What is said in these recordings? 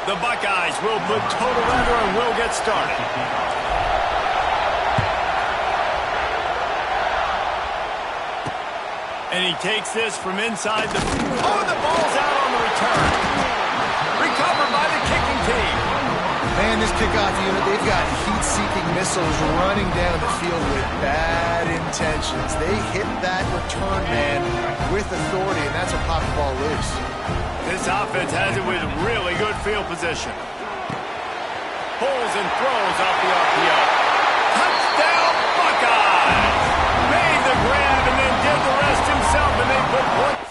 The Buckeyes will put total under and will get started. And he takes this from inside the... Oh, the ball's out on the return. Recovered by the kicking team. Man, this kickoff unit, they've got heat-seeking missiles running down the field with bad intentions. They hit that return man with authority, and that's what popped the ball loose. This offense has it with really good field position. Pulls and throws off the RPO. Touchdown, Buckeyes! Made the grab and then did the rest himself, and they put points.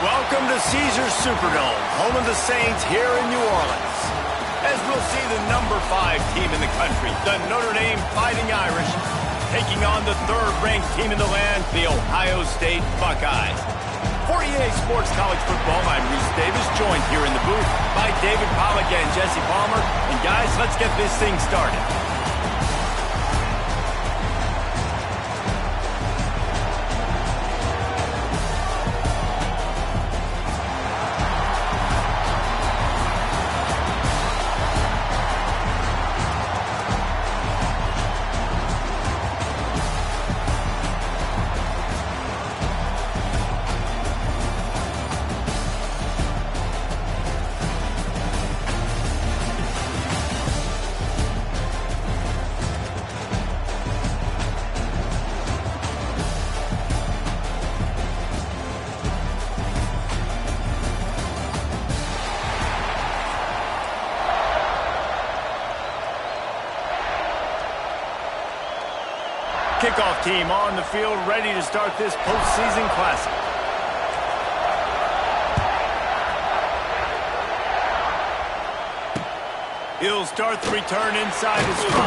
Welcome to Caesars Superdome, home of the Saints here in New Orleans. As we'll see the number 5 team in the country, the Notre Dame Fighting Irish, taking on the 3rd-ranked team in the land, the Ohio State Buckeyes. For EA Sports College Football, I'm Reese Davis, joined here in the booth by David Pollack and Jesse Palmer. And guys, let's get this thing started. Kickoff team on the field, ready to start this postseason classic. He'll start the return inside his 5.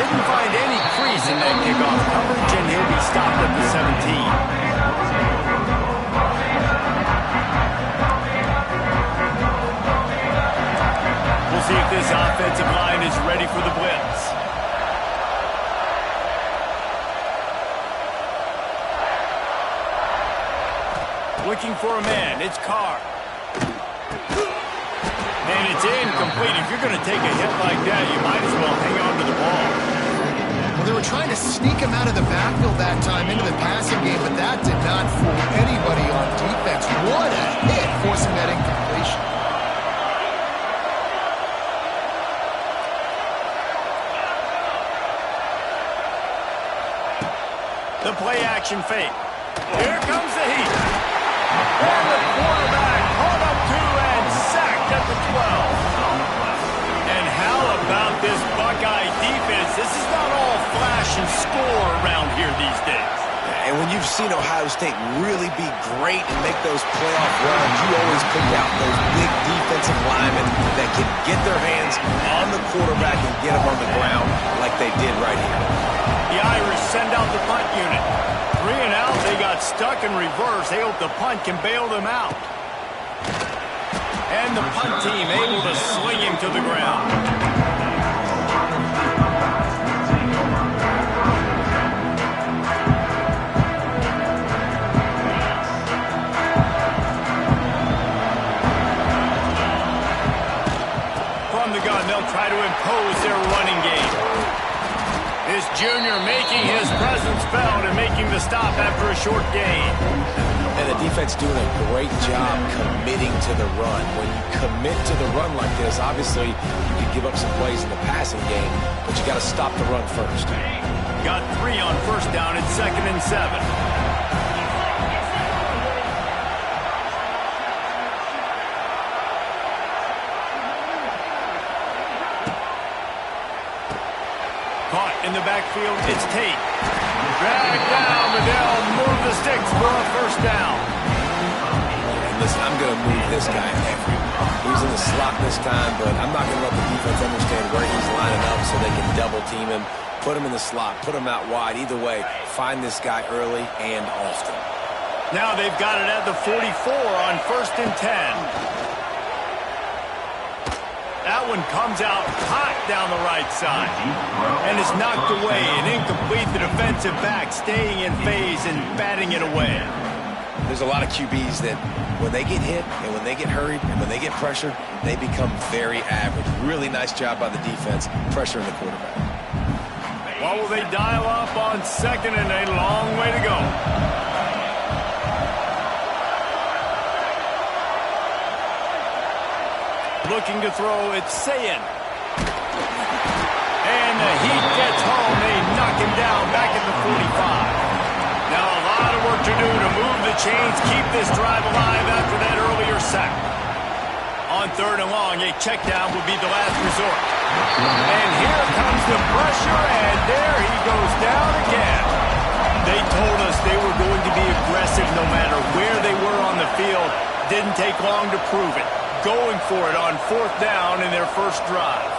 Didn't find any crease in that kickoff coverage, and he'll be stopped at the 17. We'll see if this offensive line is ready for the blitz. Looking for a man, it's Carr. And it's incomplete. If you're going to take a hit like that, you might as well hang on to the ball. Well, they were trying to sneak him out of the backfield that time into the passing game, but that did not fool anybody on defense. What a hit, forcing that incompletion. The play action fake. Here comes the heat. And the quarterback caught up to and sacked at the 12. And how about this Buckeye defense? This is not all flash and score around here these days. And when you've seen Ohio State really be great and make those playoff runs, you always pick out those big defensive linemen that can get their hands on the quarterback and get him on the ground like they did right here. The Irish send out the punt unit. 3 and out, they got stuck in reverse. They hope the punt can bail them out. And the punt team able to sling him to the ground. From the gun, they'll try to impose their running game. This junior making his presence felt and making the stop after a short gain. And the defense doing a great job committing to the run. When you commit to the run like this, obviously you can give up some plays in the passing game, but you got to stop the run first. Got 3 on first down and 2nd and 7. Caught in the backfield, it's Tate. Drag down, but they'll move the sticks for a first down. And listen, I'm going to move this guy everywhere. He's in the slot this time, but I'm not going to let the defense understand where he's lining up so they can double team him, put him in the slot, put him out wide. Either way, find this guy early and often. Now they've got it at the 44 on 1st and 10. That one comes out hot down the right side. And is knocked away and incomplete. The defensive back staying in phase and batting it away. There's a lot of QBs that when they get hit and when they get hurried and when they get pressured, they become very average. Really nice job by the defense pressuring the quarterback. What will they dial up on 2nd and a long way to go? Looking to throw, it's Sayin. And the heat gets home. They knock him down back at the 45. Now a lot of work to do to move the chains, keep this drive alive after that earlier sack. On 3rd and long, a check down will be the last resort. And here comes the pressure, and there he goes down again. They told us they were going to be aggressive no matter where they were on the field. Didn't take long to prove it. Going for it on 4th down in their first drive.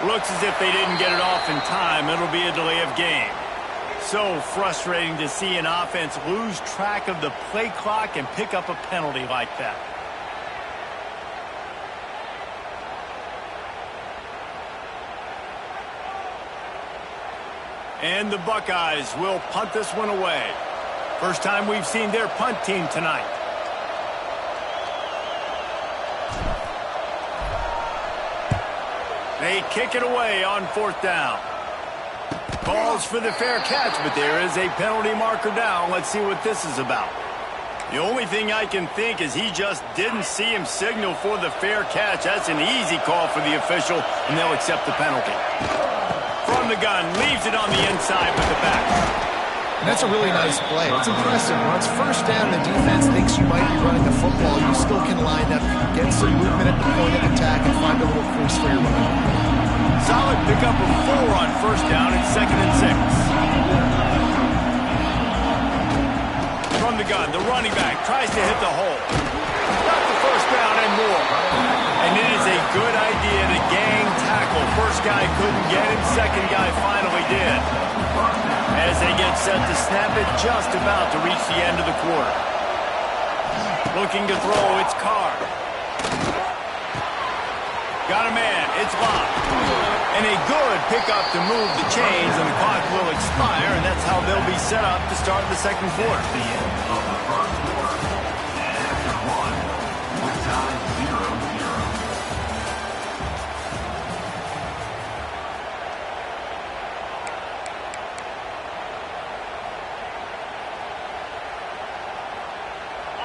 Looks as if they didn't get it off in time. It'll be a delay of game. So frustrating to see an offense lose track of the play clock and pick up a penalty like that. And the Buckeyes will punt this one away. First time we've seen their punt team tonight. They kick it away on 4th down. Calls for the fair catch, but there is a penalty marker down. Let's see what this is about. The only thing I can think is he just didn't see him signal for the fair catch. That's an easy call for the official, and they'll accept the penalty. From the gun, leaves it on the inside with the back. And that's a really nice play. It's impressive. Once first down, the defense thinks you might be running the football. You still can line up, get some movement at the point of attack, and find a little crease for your run. Solid pickup of 4 on first down and 2nd and 6. From the gun, the running back tries to hit the hole. Got the first down and more. And it is a good idea to gang tackle. First guy couldn't get it, second guy finally did. As they get set to snap it, just about to reach the end of the quarter. Looking to throw, it's Carr. Got a man, it's locked. And a good pickup to move the chains, and the clock will expire, and that's how they'll be set up to start the second quarter.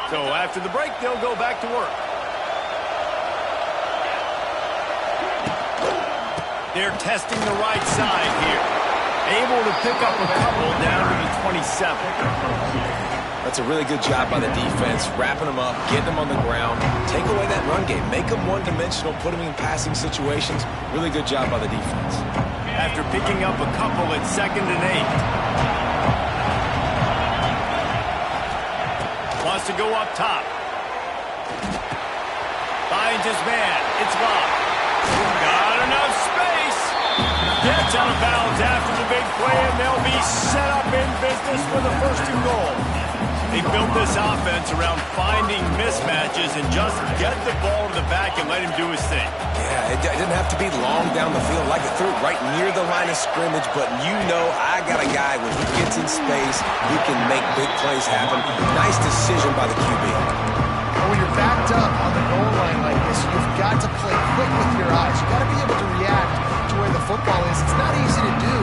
So after the break, they'll go back to work. They're testing the right side here. Able to pick up a couple down to the 27. That's a really good job by the defense, wrapping them up, getting them on the ground, take away that run game, make them one-dimensional, put them in passing situations. Really good job by the defense. After picking up a couple at 2nd and 8. Wants to go up top. Finds his man. It's locked. Got enough space. Gets out of bounds after the big play, and they'll be set up in business for the 1st and goal. They built this offense around finding mismatches and just get the ball to the back and let him do his thing. Yeah, it didn't have to be long down the field. Like it threw it right near the line of scrimmage, but you know I got a guy when he gets in space, he can make big plays happen. Nice decision by the QB. When you're backed up on the goal line like this, you've got to play quick with your eyes. You've got to be able to react to where the football is. It's not easy to do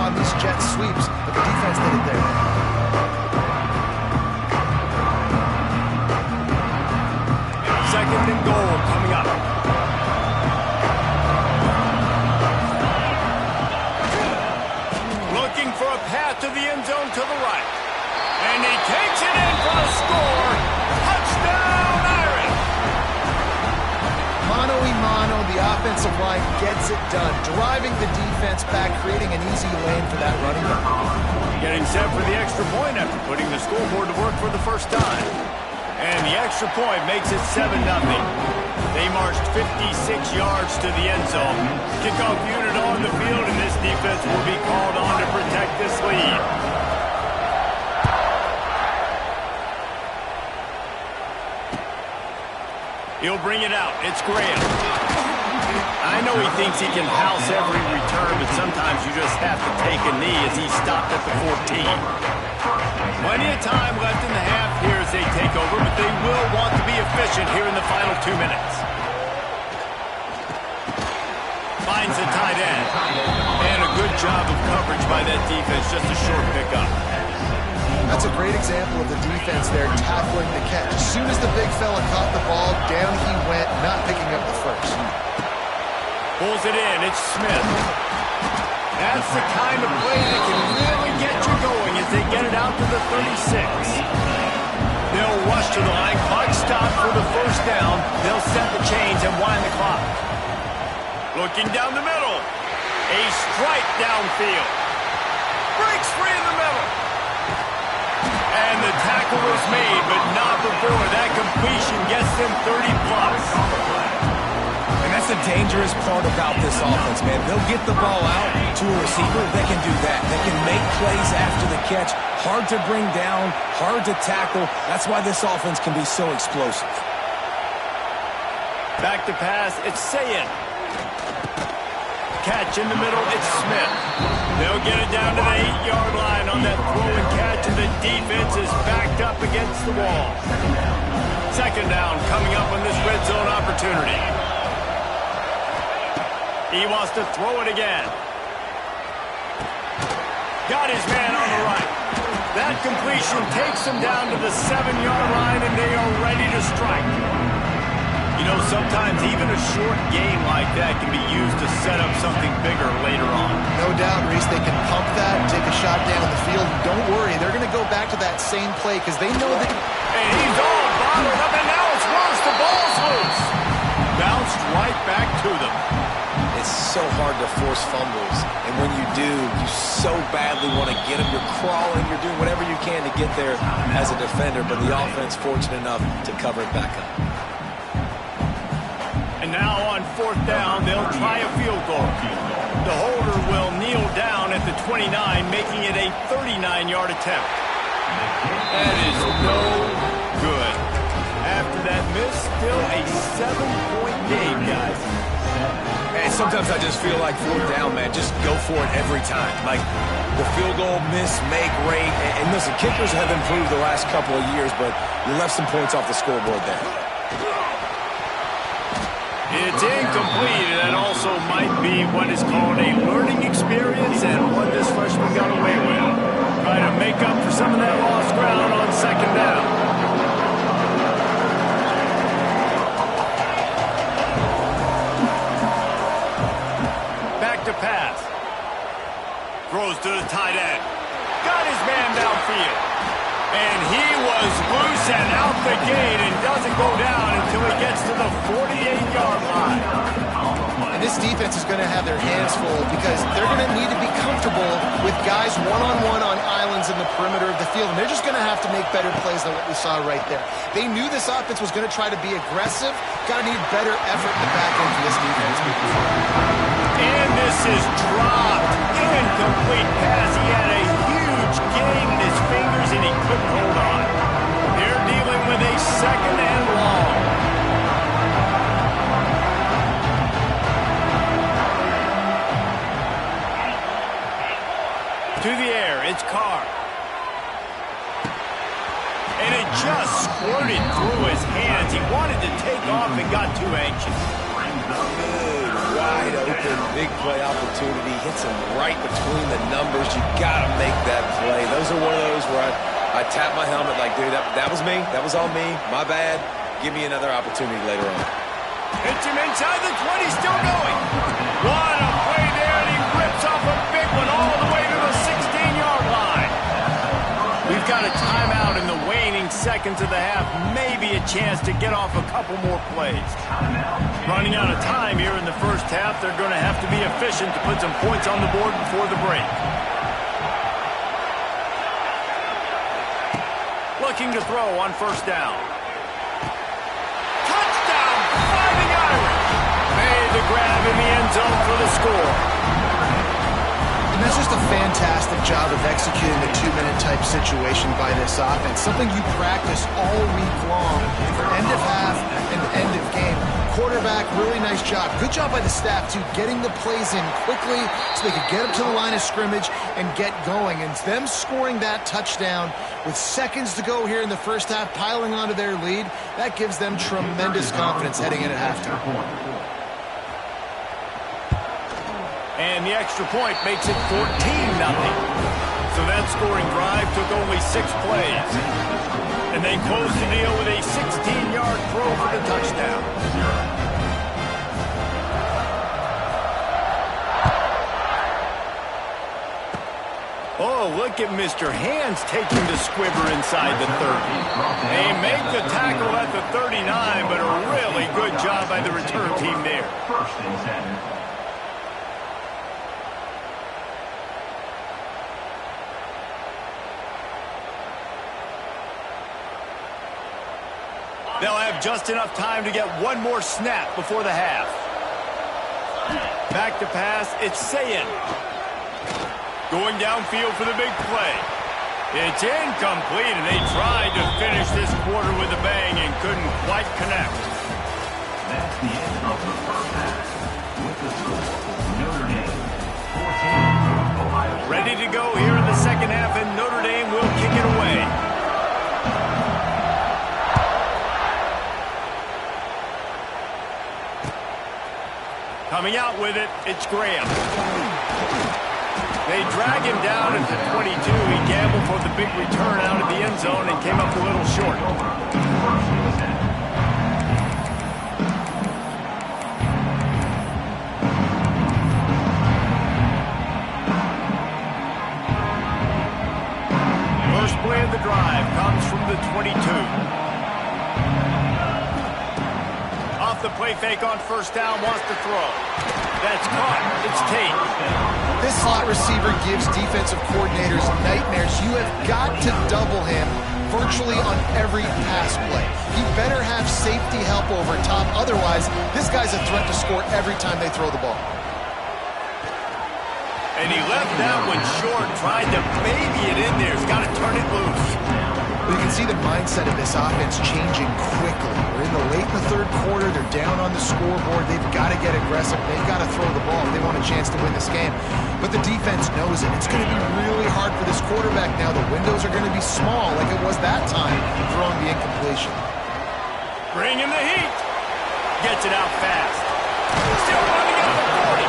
on these jet sweeps, but the defense did it there. Second and goal coming up. Looking for a path to the end zone to the right. And he takes it in for a score. Touchdown, Irish! Mano a mano, the offensive line gets it done. Driving the defense back, creating an easy lane for that running back. Getting set for the extra point after putting the scoreboard to work for the first time. And the extra point makes it 7-0. They marched 56 yards to the end zone. Kickoff unit on the field, and this defense will be called on to protect this lead. He'll bring it out. It's Graham. I know he thinks he can house every return, but sometimes you just have to take a knee as he stopped at the 14. Plenty of time left in the half here as they take over, but they will want to be efficient here in the final 2 minutes. Finds the tight end. And a good job of coverage by that defense, just a short pickup. That's a great example of the defense there tackling the catch. As soon as the big fella caught the ball, down he went, not picking up the first. Pulls it in. It's Smith. That's the kind of play that can really get you going as they get it out to the 36. They'll rush to the line. Clock stop for the first down. They'll set the chains and wind the clock. Looking down the middle. A strike downfield. Breaks free in the middle. And the tackle was made, but not before. That completion gets them 30-plus. And that's the dangerous part about this offense, man. They'll get the ball out to a receiver. They can do that. They can make plays after the catch. Hard to bring down, hard to tackle. That's why this offense can be so explosive. Back to pass. It's Sayin. Catch in the middle. It's Smith. They'll get it down to the 8-yard line on that throw and catch, and the defense is backed up against the wall. Second down coming up on this red zone opportunity. He wants to throw it again. Got his man on the right. That completion takes him down to the 7-yard line, and they are ready to strike. You know, sometimes even a short game like that can be used to set up something bigger later on. No doubt, Reese, they can pump that and take a shot down the field. And don't worry, they're going to go back to that same play because they know that... And he's all bottled up, and now it's worse. The ball's loose. Bounced right back to them. It's so hard to force fumbles, and when you do, you so badly want to get them. You're crawling, you're doing whatever you can to get there as a defender, but the offense fortunate enough to cover it back up. And now on fourth down, they'll try a field goal. The holder will kneel down at the 29, making it a 39-yard attempt. That is no good. After that miss, still a 7-point game, guys. And sometimes I just feel like fourth down, man, just go for it every time. Like the field goal, miss, make, rate. And listen, kickers have improved the last couple of years, but you left some points off the scoreboard there. It's incomplete, and that also might be what is called a learning experience and what this freshman got away with. Trying to make up for some of that lost ground on second down. Back to pass. Throws to the tight end. Got his man downfield. And he was loose and out the gate and doesn't go down until he gets to the 48-yard line. And this defense is going to have their hands full because they're going to need to be comfortable with guys one-on-one on islands in the perimeter of the field. And they're just going to have to make better plays than what we saw right there. They knew this offense was going to try to be aggressive. Got to need better effort in the back end for this defense. And this is dropped. Incomplete pass. He had a huge gain in his fingers and he couldn't hold on. hard. And it just squirted through his hands. He wanted to take off and got too anxious. Good, wide open, big play opportunity. Hits him right between the numbers. You got to make that play. Those are one of those where I tap my helmet like, dude, that was me. That was on me. My bad. Give me another opportunity later on. Hits him inside the 20, still going. What a play there, and he rips off a big one all the way to the 16-yard line. We've got a timeout in the waning seconds of the half. Maybe a chance to get off a couple more plays. Running out of time here in the first half. They're going to have to be efficient to put some points on the board before the break. Looking to throw on first down. Touchdown, Fighting Irish. Made the grab in the end zone for the score. And that's just a fantastic job of executing the two-minute type situation by this offense. Something you practice all week long for end of half and end of game. Quarterback, really nice job. Good job by the staff, too, getting the plays in quickly so they could get up to the line of scrimmage and get going. And them scoring that touchdown with seconds to go here in the first half, piling onto their lead, that gives them tremendous confidence heading in at halftime. And the extra point makes it 14-0. So that scoring drive took only 6 plays. And they closed the deal with a 16-yard throw for the touchdown. Oh, look at Mr. Hands taking the squibber inside the 30. They make the tackle at the 39, but a really good job by the return team there. First and 10. They'll have just enough time to get one more snap before the half. Back to pass, it's Sayin. Going downfield for the big play. It's incomplete, and they tried to finish this quarter with a bang and couldn't quite connect. That's the end of the first half. With the score, Notre Dame 14, Ohio State. Ready to go here in the second half, and Notre Dame will kick it away. Coming out with it, it's Graham. They drag him down at the 22. He gambled for the big return out of the end zone and came up a little short. First play of the drive comes from the 22. Off the play fake on first down, wants to throw. That's caught. It's Tate. This slot receiver gives defensive coordinators nightmares. You have got to double him virtually on every pass play. He better have safety help over top. Otherwise, this guy's a threat to score every time they throw the ball. And he left that one short, tried to baby it in there. He's got to turn it loose. You can see the mindset of this offense changing quickly. We're in the late in the third quarter. They're down on the scoreboard. They've got to get aggressive. They've got to throw the ball if they want a chance to win this game. But the defense knows it. It's going to be really hard for this quarterback now. The windows are going to be small like it was that time throwing the incompletion. Bring in the heat. Gets it out fast. Still running at the 40.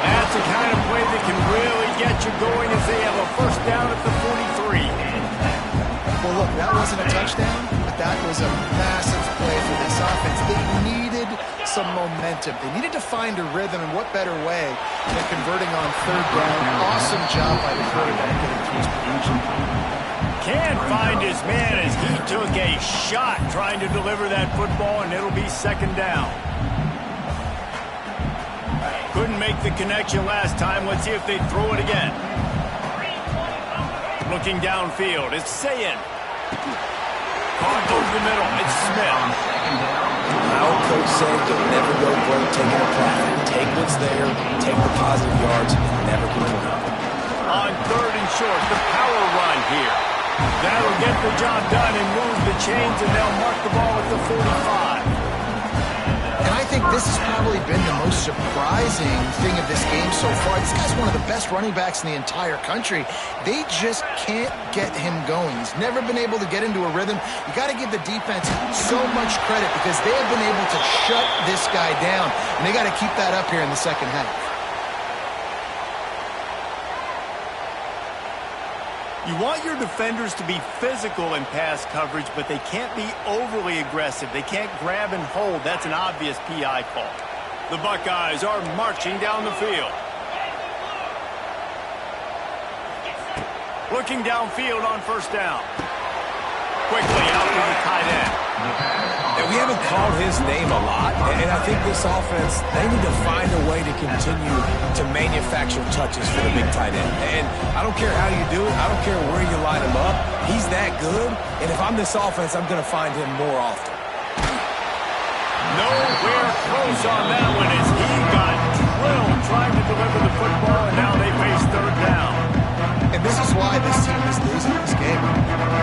That's the kind of play that can really get you going as they have a first down at the 43. Well, look, that wasn't a touchdown, but that was a massive play for this offense. They needed some momentum. They needed to find a rhythm, and what better way than converting on third down. Awesome job by the quarterback getting through his production. Can't find his man as he took a shot trying to deliver that football, and it'll be second down. Couldn't make the connection last time. Let's see if they throw it again. Looking downfield, it's Sayin. Caught over the middle, it's Smith. Our coach said you'll never go broke taking a profit. Take what's there, take the positive yards, and never complain. On third and short, the power run here. That'll get the job done and move the chains, and they'll mark the ball at the 45. And I think think this has probably been the most surprising thing of this game so far. This guy's one of the best running backs in the entire country. They just can't get him going. He's never been able to get into a rhythm. You got to give the defense so much credit because they have been able to shut this guy down, and they got to keep that up here in the second half. You want your defenders to be physical in pass coverage, but they can't be overly aggressive. They can't grab and hold. That's an obvious PI call. The Buckeyes are marching down the field. Looking downfield on first down. Quickly out to the tight end. And we haven't called his name a lot, and I think this offense, they need to find a way to continue to manufacture touches for the big tight end. And I don't care how you do it. I don't care where you line him up. He's that good, and if I'm this offense, I'm going to find him more often. Nowhere close on that one as he got drilled trying to deliver the football, and now they face third down. And this is why this team is losing this game.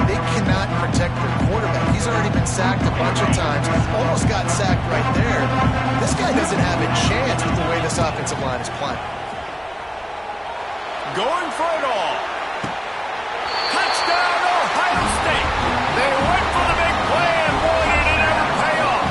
They cannot protect their quarterback. He's already been sacked a bunch of times. Almost got sacked right there. This guy doesn't have a chance with the way this offensive line is playing. Going for it all. Touchdown, Ohio State. They went for the big play, and boy, did it ever pay off.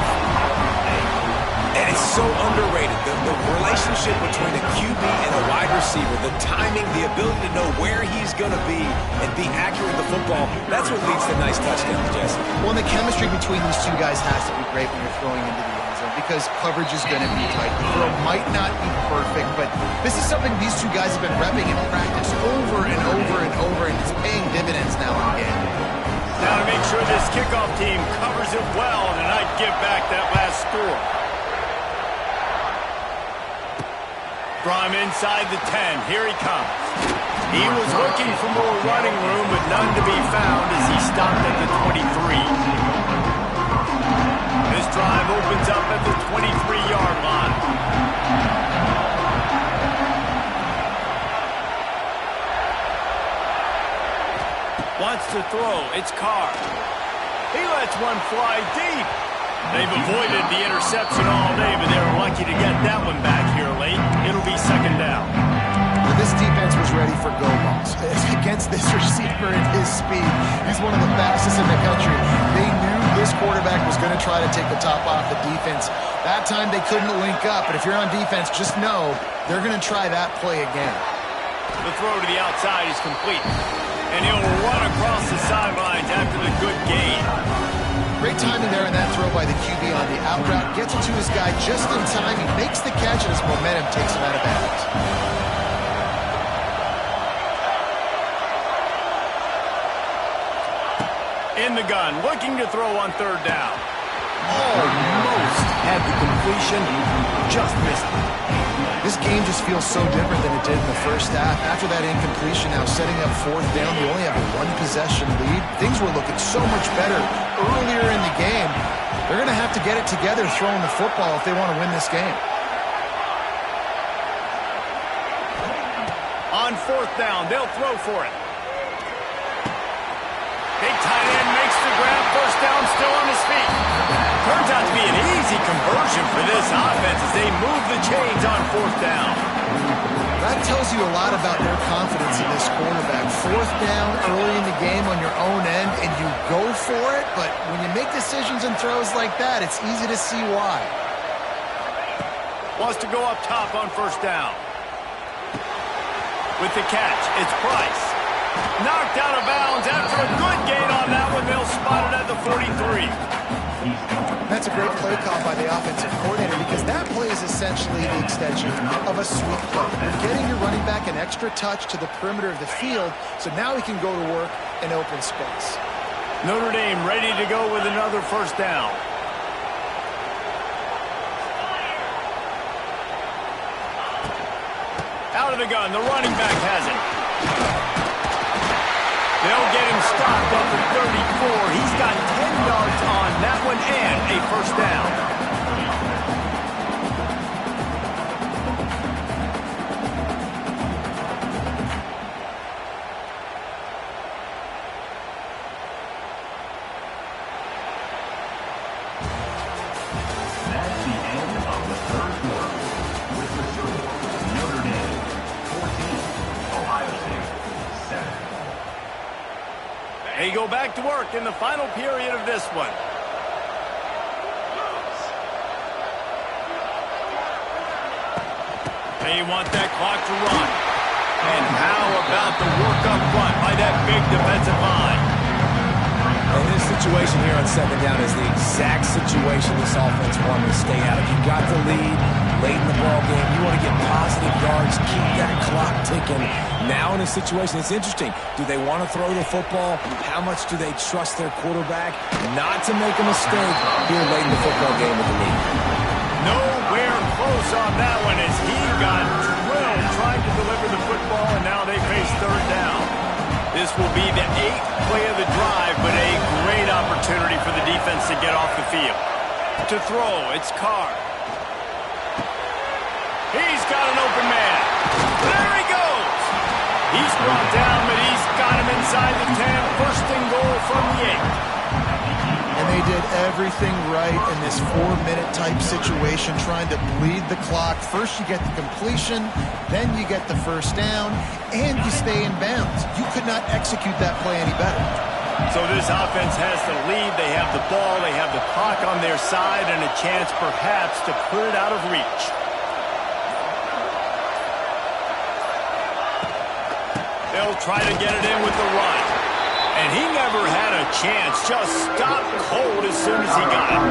And it's so underrated. The relationship between a QB and a wide receiver, the timing, the ability to know where he's going to be and be accurate with the football, that's what leads to nice touchdowns, Jesse. Well, the chemistry between these two guys has to be great when you're throwing into the end zone because coverage is going to be tight. The throw might not be perfect, but this is something these two guys have been repping in practice over and over and over, and it's paying dividends now in the game. Now to make sure this kickoff team covers it well and not give back that last score. From inside the 10, here he comes. He was looking for more running room, but none to be found as he stopped at the 23. This drive opens up at the 23-yard line. Wants to throw, it's Carr. He lets one fly deep. They've avoided the interception all day, but they were lucky to get that one back here late. It'll be second down. This defense was ready for go balls. Against this receiver and his speed, he's one of the fastest in the country. They knew this quarterback was going to try to take the top off the defense. That time they couldn't link up, but if you're on defense, just know they're going to try that play again. The throw to the outside is complete, and he'll run across the sidelines after the good gain. Great timing there in that throw by the QB on the out route. Gets it to his guy just in time. He makes the catch, and his momentum takes him out of bounds. In the gun, looking to throw on third down. Almost had the completion, just missed it. This game just feels so different than it did in the first half. After that incompletion, now setting up fourth down, they only have a one-possession lead. Things were looking so much better earlier in the game. They're going to have to get it together throwing the football if they want to win this game. On fourth down, they'll throw for it. Big tight end makes the grab, first down, still on his feet. Turns out to be an easy conversion for this offense as they move the chains on fourth down. That tells you a lot about their confidence in this quarterback. Fourth down early in the game on your own end, and you go for it, but when you make decisions and throws like that, it's easy to see why. Wants to go up top on first down. With the catch, it's Price. Knocked out of bounds after a good gain on that one. They'll spot it at the 43. That's a great play call by the offensive coordinator because that play is essentially the extension of a sweep play. You're getting your running back an extra touch to the perimeter of the field, so now he can go to work in open space. Notre Dame ready to go with another first down. Out of the gun, the running back has it. They'll get him stopped up at 34. He's got 10 yards on that one and a first down. That's the end of They go back to work in the final period of this one. They want that clock to run. And how about the work up front by that big defensive line? And this situation here on second down is the exact situation this offense wanted to stay out of. You got the lead late in the ball game. You want to get positive yards, keep that clock ticking. Now in a situation, it's interesting. Do they want to throw the football? How much do they trust their quarterback not to make a mistake here late in the football game with the lead? Nowhere close on that one as he got drilled trying to deliver the football, and now they face third down. This will be the 8th play of the drive, but a great opportunity for the defense to get off the field. To throw, it's Carr. He's got an open man. There he goes. He's brought down, but he's got him inside the 10. First and goal from the 8. And they did everything right in this 4-minute type situation, trying to bleed the clock. First you get the completion, then you get the first down, and you stay in bounds. You could not execute that play any better. So this offense has the lead. They have the ball. They have the clock on their side and a chance perhaps to put it out of reach. They'll try to get it in with the run. And he never had a chance. Just stopped cold as soon as he got it.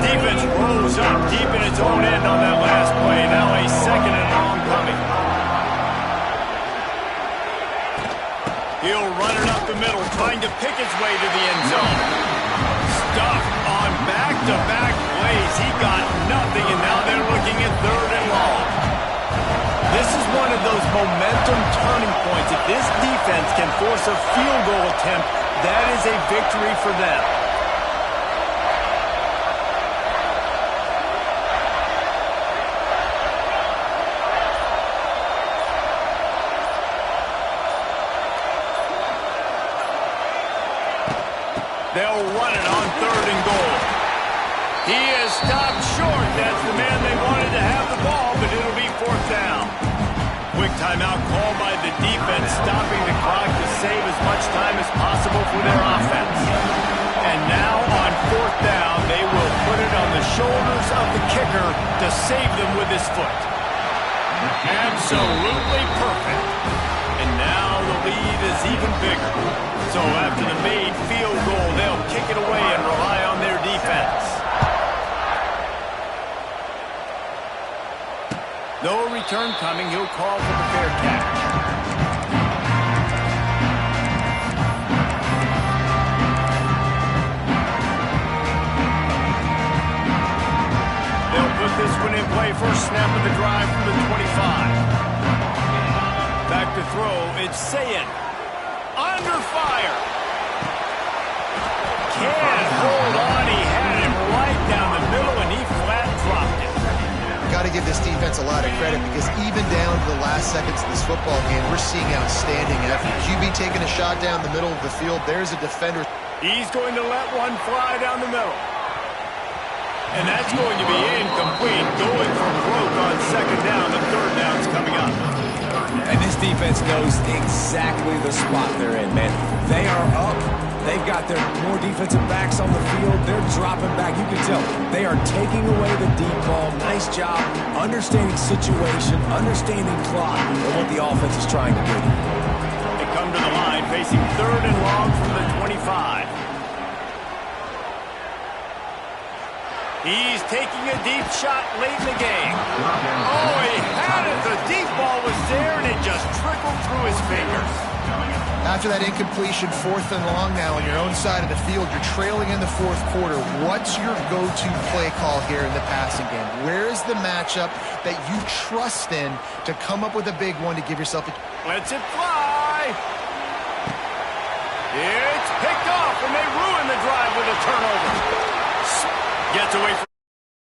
Defense rose up deep in its own end on that last play. Now a second and long coming. He'll run it up the middle, trying to pick his way to the end zone. Stuffed on back-to-back plays. He got nothing, and now they're looking at third and long. This is one of those momentum turning points. If this defense can force a field goal attempt, that is a victory for them. They'll run it on third and goal. He is stopped short. That's the man they wanted to have the ball, but it'll be fourth down. Quick timeout called by the defense, stopping the clock to save as much time as possible for their offense. And now on fourth down, they will put it on the shoulders of the kicker to save them with his foot. Absolutely perfect. And now the lead is even bigger. So after the made field goal, they'll kick it away and rely on their defense. No return coming. He'll call for the fair catch. They'll put this one in play. First snap of the drive from the 25. Back to throw. It's Sayin. Under fire. Can't hold on. He had him right down the middle, and he flat dropped it. Got to give this defense a lot of credit because even down to the last seconds of this football game, we're seeing outstanding effort. QB taking a shot down the middle of the field. There's a defender. He's going to let one fly down the middle. And that's going to be incomplete. Going for broke on second down. The third down's coming up. And this defense knows exactly the spot they're in, man. They are up. They've got their more defensive backs on the field. They're dropping back. You can tell they are taking away the deep ball. Nice job understanding situation, understanding clock, and what the offense is trying to do. They come to the line facing third and long from the 25. He's taking a deep shot late in the game. Oh, he had it. The deep ball was there, and it just trickled through his fingers. After that incompletion, fourth and long now on your own side of the field, you're trailing in the fourth quarter. What's your go-to play call here in the passing game? Where is the matchup that you trust in to come up with a big one to give yourself a... Lets it fly. It's picked off, and they ruin the drive with a turnover. Gets away from